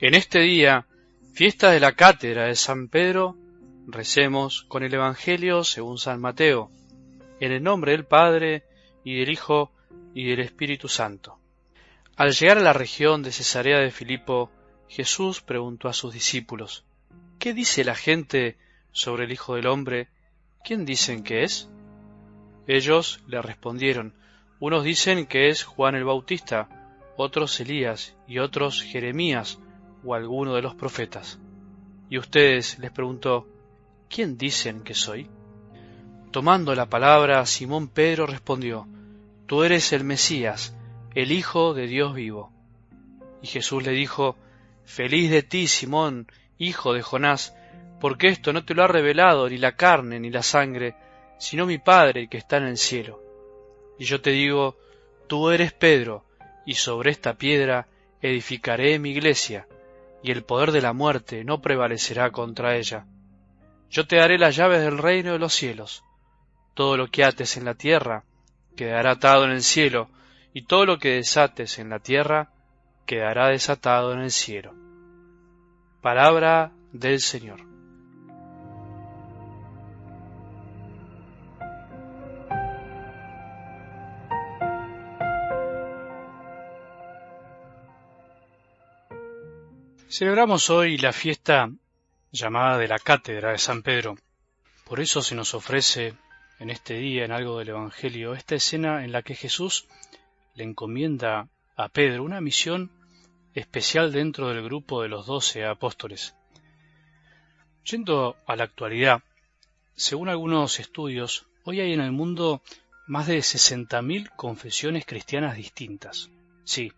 En este día, fiesta de la cátedra de San Pedro, recemos con el Evangelio según San Mateo, en el nombre del Padre, y del Hijo, y del Espíritu Santo. Al llegar a la región de Cesarea de Filipo, Jesús preguntó a sus discípulos: ¿Qué dice la gente sobre el Hijo del Hombre? ¿Quién dicen que es? Ellos le respondieron: unos dicen que es Juan el Bautista, otros Elías, y otros Jeremías, o alguno de los profetas. Y ustedes, les preguntó, ¿quién dicen que soy? Tomando la palabra, Simón Pedro respondió: Tú eres el Mesías, el Hijo de Dios vivo. Y Jesús le dijo: Feliz de ti, Simón, hijo de Jonás, porque esto no te lo ha revelado ni la carne ni la sangre, sino mi Padre que está en el cielo. Y yo te digo, tú eres Pedro, y sobre esta piedra edificaré mi iglesia, y el poder de la muerte no prevalecerá contra ella. Yo te daré las llaves del reino de los cielos. Todo lo que ates en la tierra quedará atado en el cielo, y todo lo que desates en la tierra quedará desatado en el cielo. Palabra del Señor. Celebramos hoy la fiesta llamada de la Cátedra de San Pedro. Por eso se nos ofrece en este día, en algo del Evangelio, esta escena en la que Jesús le encomienda a Pedro una misión especial dentro del grupo de los 12 apóstoles. Yendo a la actualidad, según algunos estudios, hoy hay en el mundo más de 60.000 confesiones cristianas distintas. Sí,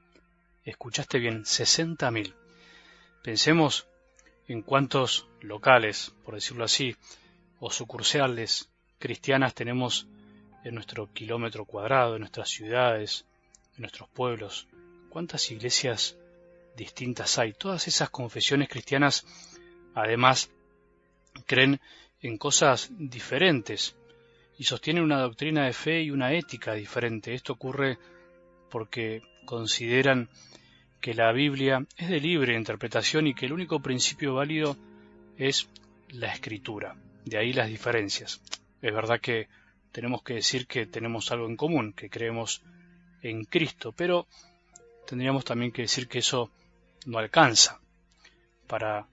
escuchaste bien, 60.000. Pensemos en cuántos locales, por decirlo así, o sucursales cristianas tenemos en nuestro kilómetro cuadrado, en nuestras ciudades, en nuestros pueblos. ¿Cuántas iglesias distintas hay? Todas esas confesiones cristianas, además, creen en cosas diferentes y sostienen una doctrina de fe y una ética diferente. Esto ocurre porque consideran que la Biblia es de libre interpretación y que el único principio válido es la Escritura. De ahí las diferencias. Es verdad que tenemos que decir que tenemos algo en común, que creemos en Cristo, pero tendríamos también que decir que eso no alcanza para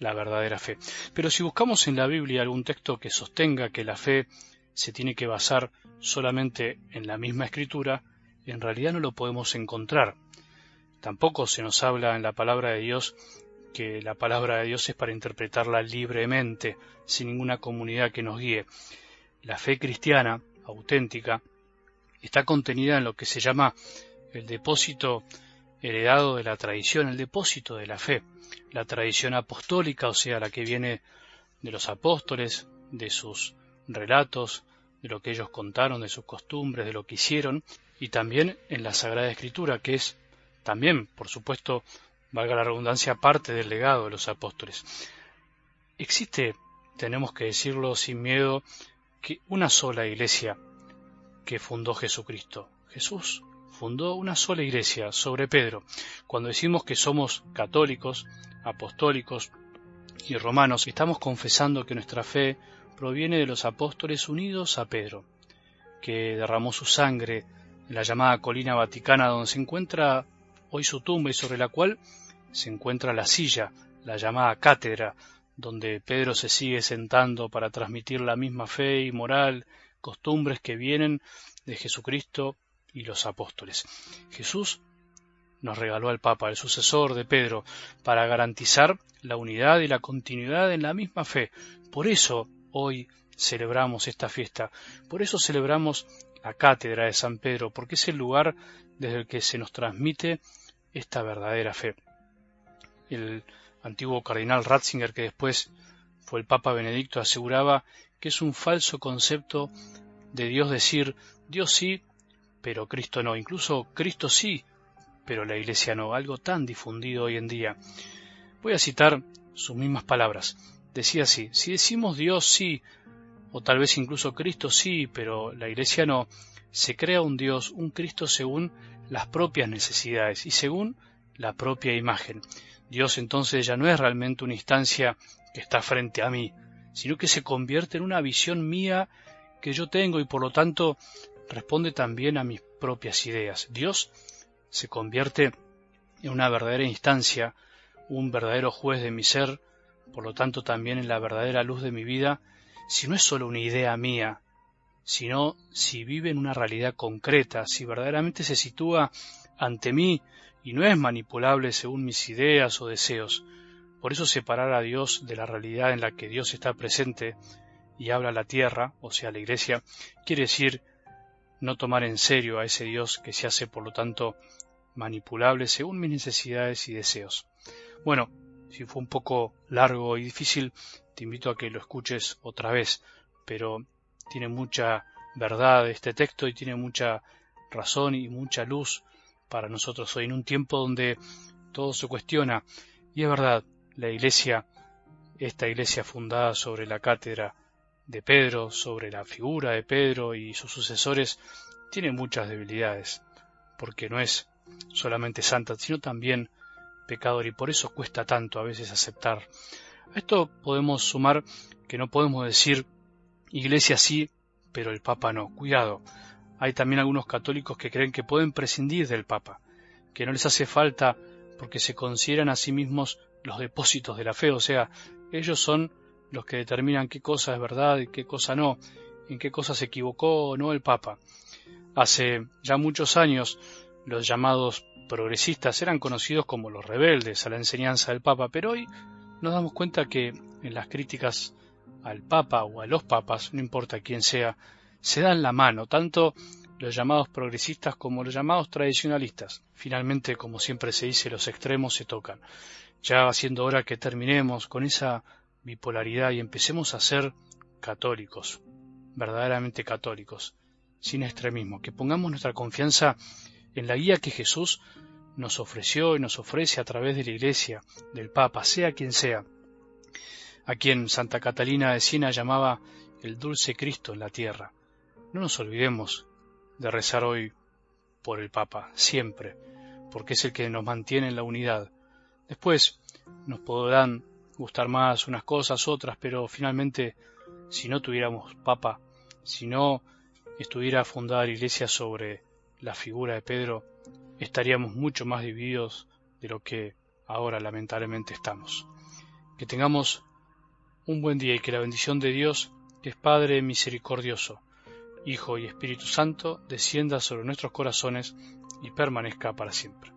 la verdadera fe. Pero si buscamos en la Biblia algún texto que sostenga que la fe se tiene que basar solamente en la misma Escritura, en realidad no lo podemos encontrar. Tampoco se nos habla en la palabra de Dios que la palabra de Dios es para interpretarla libremente, sin ninguna comunidad que nos guíe. La fe cristiana, auténtica, está contenida en lo que se llama el depósito heredado de la tradición, el depósito de la fe. La tradición apostólica, o sea, la que viene de los apóstoles, de sus relatos, de lo que ellos contaron, de sus costumbres, de lo que hicieron, y también en la Sagrada Escritura, que es también, por supuesto, valga la redundancia, parte del legado de los apóstoles. Existe, tenemos que decirlo sin miedo, que una sola iglesia que fundó Jesucristo. Jesús fundó una sola iglesia sobre Pedro. Cuando decimos que somos católicos, apostólicos y romanos, estamos confesando que nuestra fe proviene de los apóstoles unidos a Pedro, que derramó su sangre en la llamada colina vaticana donde se encuentra hoy su tumba y sobre la cual se encuentra la silla, la llamada cátedra, donde Pedro se sigue sentando para transmitir la misma fe y moral, costumbres que vienen de Jesucristo y los apóstoles. Jesús nos regaló al Papa, el sucesor de Pedro, para garantizar la unidad y la continuidad en la misma fe. Por eso hoy celebramos esta fiesta, por eso celebramos la cátedra de San Pedro, porque es el lugar desde el que se nos transmite esta verdadera fe. El antiguo cardenal Ratzinger, que después fue el Papa Benedicto, aseguraba que es un falso concepto de Dios decir Dios sí, pero Cristo no, incluso Cristo sí, pero la Iglesia no, algo tan difundido hoy en día. Voy a citar sus mismas palabras. Decía así: si decimos Dios sí, o tal vez incluso Cristo sí, pero la Iglesia no, se crea un Dios, un Cristo según las propias necesidades y según la propia imagen. Dios entonces ya no es realmente una instancia que está frente a mí, sino que se convierte en una visión mía que yo tengo y por lo tanto responde también a mis propias ideas. Dios se convierte en una verdadera instancia, un verdadero juez de mi ser, por lo tanto también en la verdadera luz de mi vida, si no es solo una idea mía, sino si vive en una realidad concreta, si verdaderamente se sitúa ante mí y no es manipulable según mis ideas o deseos. Por eso separar a Dios de la realidad en la que Dios está presente y habla a la tierra, o sea, la Iglesia, quiere decir no tomar en serio a ese Dios que se hace, por lo tanto, manipulable según mis necesidades y deseos. Bueno, si fue un poco largo y difícil, te invito a que lo escuches otra vez, pero tiene mucha verdad este texto y tiene mucha razón y mucha luz para nosotros hoy en un tiempo donde todo se cuestiona. Y es verdad, la Iglesia, esta Iglesia fundada sobre la cátedra de Pedro, sobre la figura de Pedro y sus sucesores, tiene muchas debilidades, porque no es solamente santa, sino también pecador, y por eso cuesta tanto a veces aceptar. A esto podemos sumar que no podemos decir Iglesia sí, pero el Papa no. Cuidado, hay también algunos católicos que creen que pueden prescindir del Papa, que no les hace falta porque se consideran a sí mismos los depósitos de la fe, o sea, ellos son los que determinan qué cosa es verdad y qué cosa no, en qué cosa se equivocó o no el Papa. Hace ya muchos años, los llamados progresistas eran conocidos como los rebeldes a la enseñanza del Papa, pero hoy nos damos cuenta que en las críticas al Papa o a los papas, no importa quién sea, se dan la mano, tanto los llamados progresistas como los llamados tradicionalistas. Finalmente, como siempre se dice, los extremos se tocan. Ya va siendo hora que terminemos con esa bipolaridad y empecemos a ser católicos, verdaderamente católicos, sin extremismo, que pongamos nuestra confianza en la guía que Jesús nos ofreció y nos ofrece a través de la Iglesia, del Papa, sea quien sea, a quien Santa Catalina de Siena llamaba el dulce Cristo en la tierra. No nos olvidemos de rezar hoy por el Papa, siempre, porque es el que nos mantiene en la unidad. Después nos podrán gustar más unas cosas, otras, pero finalmente, si no tuviéramos Papa, si no estuviera fundada la Iglesia sobre la figura de Pedro, estaríamos mucho más divididos de lo que ahora lamentablemente estamos. Que tengamos un buen día y que la bendición de Dios, que es Padre misericordioso, Hijo y Espíritu Santo, descienda sobre nuestros corazones y permanezca para siempre.